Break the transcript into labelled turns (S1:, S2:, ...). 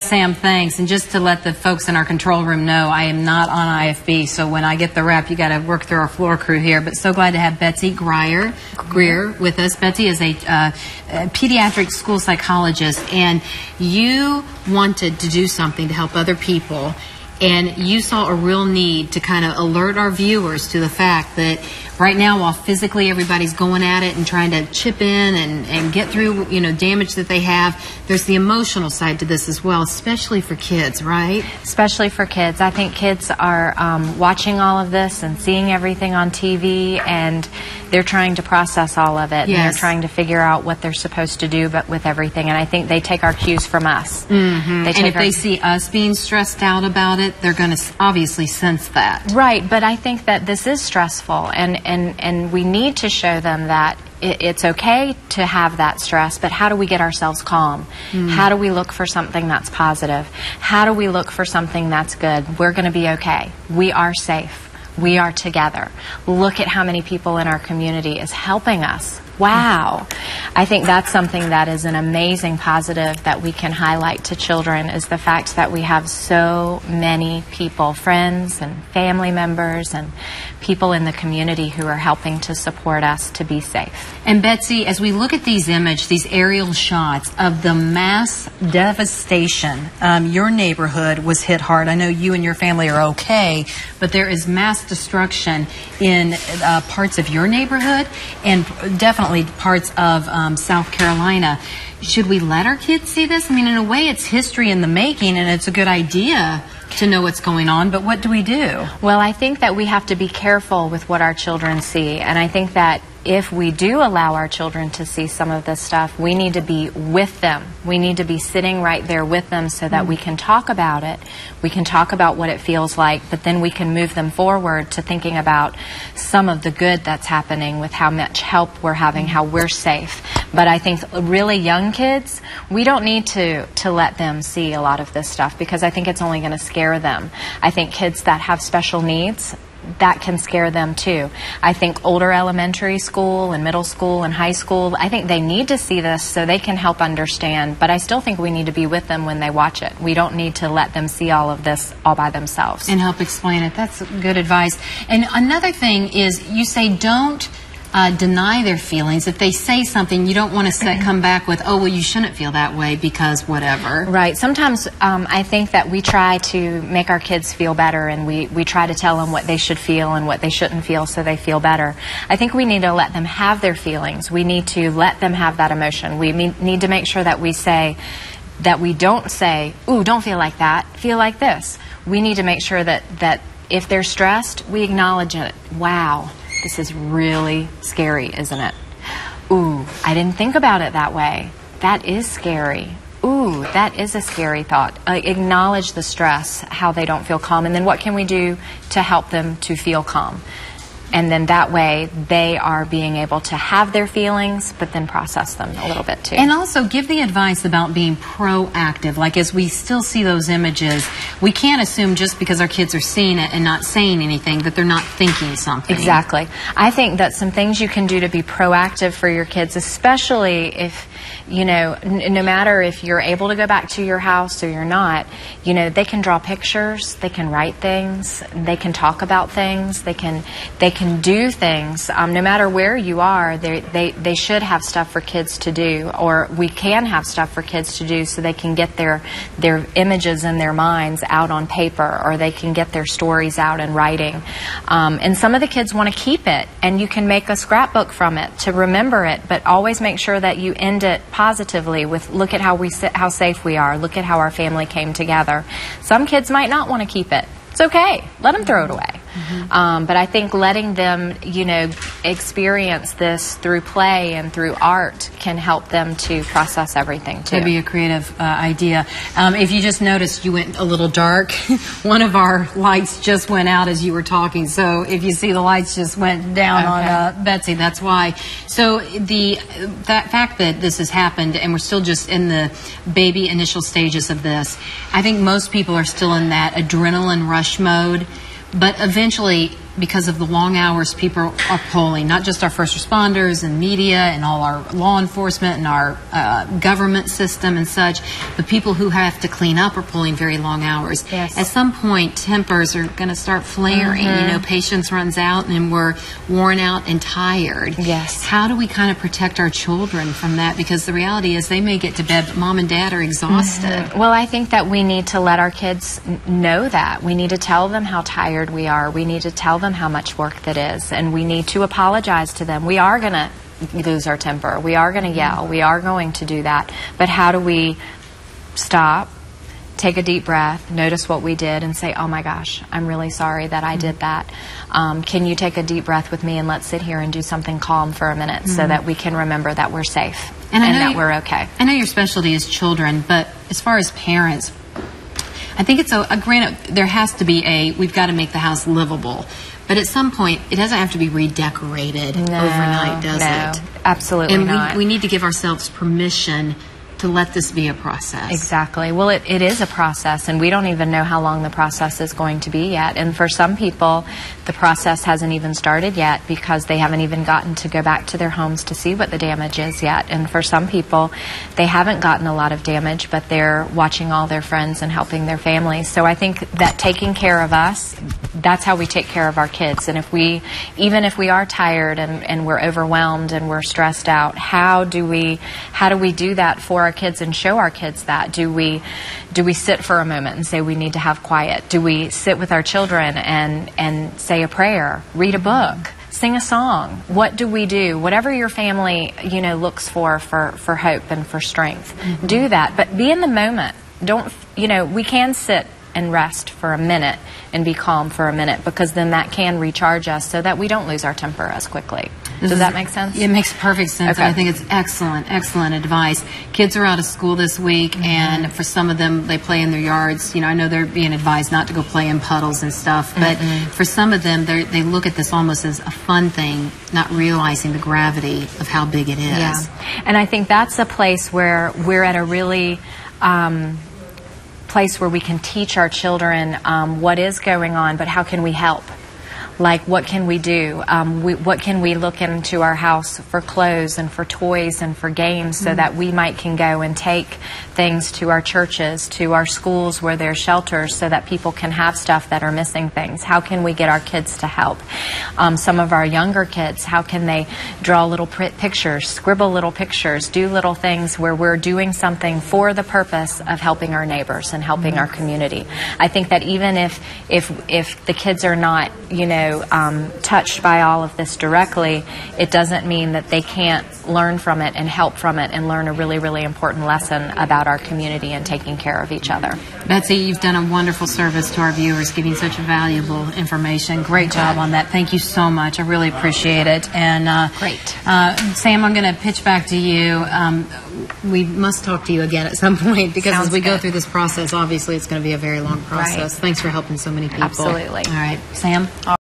S1: Sam, thanks. And just to let the folks in our control room know, I am not on IFB, so when I get the rep, you got to work through our floor crew here. But so glad to have Betsy Grier with us. Betsy is a pediatric school psychologist, and you wanted to do something to help other people, and you saw a real need to kind of alert our viewers to the fact that right now, while physically everybody's going at it and trying to chip in and get through, damage that they have, there's the emotional side to this as well, especially for kids, right?
S2: Especially for kids. I think kids are watching all of this and seeing everything on TV, and they're trying to process all of it. Yes. And they're trying to figure out what they're supposed to do with everything, and I think they take our cues from us.
S1: Mm-hmm. And if they see us being stressed out about it, they're going to obviously sense that.
S2: Right, but I think that this is stressful, and we need to show them that it's okay to have that stress, but how do we get ourselves calm? How do we look for something that's positive? How do we look for something that's good? We're going to be okay. We are safe. We are together. Look at how many people in our community is helping us. Wow. I think that's something that is an amazing positive that we can highlight to children, is the fact that we have so many people, friends and family members and people in the community who are helping to support us to be safe.
S1: And Betsy, as we look at these these aerial shots of the mass devastation, your neighborhood was hit hard. I know you and your family are okay, but there is mass destruction in parts of your neighborhood and definitely parts of South Carolina. Should we let our kids see this? I mean, in a way, it's history in the making, and it's a good idea to know what's going on, but what do we do?
S2: Well, I think that we have to be careful with what our children see, and I think that if we do allow our children to see some of this stuff, we need to be with them. We need to be sitting right there with them so that we can talk about it. We can talk about what it feels like, but then we can move them forward to thinking about some of the good that's happening with how much help we're having, how we're safe. But I think really young kids, we don't need to let them see a lot of this stuff, because I think it's only going to scare them. I think kids that have special needs, that can scare them too. I think older elementary school and middle school and high school, I think they need to see this so they can help understand, but I still think we need to be with them when they watch it. We don't need to let them see all of this all by themselves.
S1: And help explain it. That's good advice. And another thing is, you say don't deny their feelings. If they say something, you don't want to come back with, oh, well, you shouldn't feel that way because whatever.
S2: Right. Sometimes I think that we try to make our kids feel better, and we try to tell them what they should feel and what they shouldn't feel so they feel better. I think we need to let them have their feelings. We need to let them have that emotion. We need to make sure that we don't say, ooh, don't feel like that, feel like this. We need to make sure that if they're stressed, we acknowledge it. Wow. This is really scary, isn't it? Ooh, I didn't think about it that way. That is scary. Ooh, that is a scary thought. Acknowledge the stress, how they don't feel calm, and then what can we do to help them to feel calm? And then that way they are being able to have their feelings, but then process them a little bit too.
S1: And also give the advice about being proactive. Like, as we still see those images, we can't assume just because our kids are seeing it and not saying anything that they're not thinking something.
S2: Exactly. I think that some things you can do to be proactive for your kids, especially if, no matter if you're able to go back to your house or you're not, they can draw pictures, they can write things, they can talk about things, they can do things. No matter where you are, they should have stuff for kids to do, or we can have stuff for kids to do so they can get their images in their minds out on paper, or they can get their stories out in writing. And some of the kids want to keep it, and you can make a scrapbook from it to remember it, but always make sure that you end it positively with, look at how safe we are, look at how our family came together. Some kids might not want to keep it. It's okay. Let them throw it away. But I think letting them, experience this through play and through art can help them to process everything too.
S1: Could be a creative idea. If you just noticed, you went a little dark. One of our lights just went out as you were talking. So if you see the lights just went down on Betsy, that's why. So that fact that this has happened and we're still just in the baby initial stages of this, I think most people are still in that adrenaline rush mode. But eventually, because of the long hours people are pulling, not just our first responders and media and all our law enforcement and our government system and such, but people who have to clean up are pulling very long hours.
S2: Yes.
S1: At some point, tempers are going to start flaring. You know, patience runs out and we're worn out and tired.
S2: Yes.
S1: How do we kind of protect our children from that? Because the reality is they may get to bed, but mom and dad are exhausted.
S2: Well, I think that we need to let our kids know that. We need to tell them how tired we are. We need to tell them how much work that is, and we need to apologize to them. We are going to lose our temper. We are going to yell. We are going to do that. But how do we stop, take a deep breath, notice what we did, and say, oh my gosh, I'm really sorry that I did that. Can you take a deep breath with me and let's sit here and do something calm for a minute so that we can remember that we're safe and that we're okay.
S1: I know your specialty is children, but as far as parents, I think it's granted, there has to be we've got to make the house livable. But at some point, it doesn't have to be redecorated overnight, does it?
S2: Absolutely not.
S1: And we need to give ourselves permission to let this be a process.
S2: Exactly. Well, it is a process, and we don't even know how long the process is going to be yet. And for some people, the process hasn't even started yet because they haven't even gotten to go back to their homes to see what the damage is yet. And for some people, they haven't gotten a lot of damage, but they're watching all their friends and helping their families. So I think that taking care of us, that's how we take care of our kids. And even if we are tired and we're overwhelmed and we're stressed out, how do we do that for our kids and show our kids that? Do we sit for a moment and say we need to have quiet? Do we sit with our children and say a prayer, read a book, sing a song? What do we do? Whatever your family, looks for hope and for strength, do that. But be in the moment. We can sit and rest for a minute and be calm for a minute, because then that can recharge us so that we don't lose our temper as quickly. Does that make sense?
S1: It makes perfect sense.
S2: Okay.
S1: I think it's excellent advice. Kids are out of school this week, and for some of them, they play in their yards. I know they're being advised not to go play in puddles and stuff, but for some of them, they look at this almost as a fun thing, not realizing the gravity of how big it is.
S2: Yeah. And I think that's a place where we're at a really place where we can teach our children what is going on, but how can we help? Like, what can we do? What can we look into our house for clothes and for toys and for games so that we can go and take things to our churches, to our schools where there's shelters, so that people can have stuff that are missing things? How can we get our kids to help? Some of our younger kids, how can they draw little pictures, scribble little pictures, do little things where we're doing something for the purpose of helping our neighbors and helping our community? I think that even if the kids are not, touched by all of this directly, it doesn't mean that they can't learn from it and help from it and learn a really, really important lesson about our community and taking care of each other.
S1: Betsy, you've done a wonderful service to our viewers, giving such valuable information. Great job on that. Thank you so much. I really appreciate it. And
S2: great.
S1: Sam, I'm going to pitch back to you. We must talk to you again at some point, because as we go through this process, obviously it's going to be a very long process.
S2: Right.
S1: Thanks for helping so many people.
S2: Absolutely.
S1: All right, Sam?